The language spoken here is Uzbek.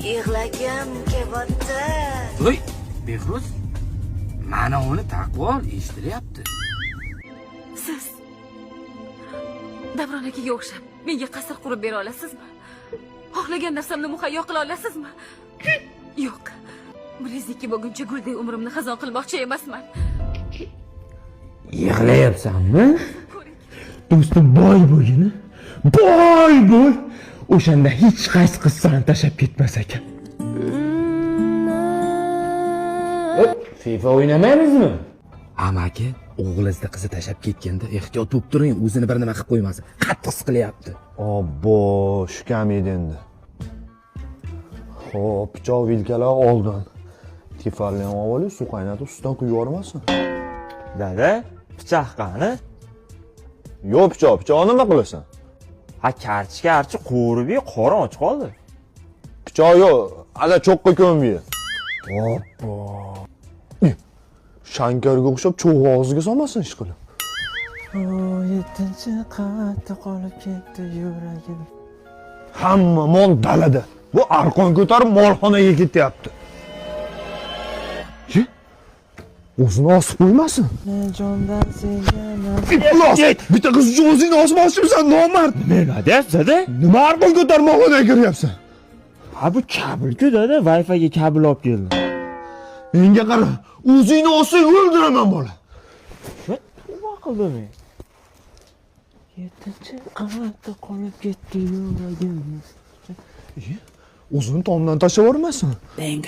Yig'lagim kelyapti. Voy, Behruz, mana uni taqvo eshitilyapti. Siz Davron akaga o'xshab menga qasr qurib bera olasizmi? Xohlagan narsamni muhayyo qila olasizmi? Yo'q. Bilezniki bo'lguncha guldek umrimni xazon qilmoqchi emasman. Yig'layapsanmi? Do'stim boy bo'lgini. Boy bo'l. O'shanda hech qaysi qiz seni tashlab ketmas ekan. FIFA o'ynamaymizmi? Amaki, o'g'lizda qizi tashlab ketganda ehtiyot bo'lib turing, o'zini bir nima qilib qo'ymasin. Qattiq siqilyapti. Obbo, shu kam edi endi. Xo'p, pichoq vilkalar oldin. Tifarni ham olib, suv qaynatib, ustidan quyib yubormasin. Dada, pichoq qani? Yo'q, pichoq nima qilasan? Ha, karchi qo'rib qorin och qoldi. Pichoq yo'q, ana cho'qqa ko'mbi. Obbo. Shankarga o'xshab cho'g' og'ziga solmasin ish qilib. 7-qavatda qolib ketdi yuragim. Hamma mol dalada. Bu arqon ko'tarib molxonaga ketyapti. O'zini osib qo'ymasin. Men jondan sevganman. Iflos! Bitta qiz uchun o'zingni osmoqchimisan, nomard? Nima deyapsiz, dada? Nima arqon ko'tarib molxonaga kiryapsan? Ha, bu kabel-ku, dada, Wi-Fi ga kabel olib keldim. Menga qara, o'zingni osing o'ldiraman bola. Nima qildim men? 7-qavatda qolib ketdi yuragim. O'zini tomdan tashlab yubormasin. Bang.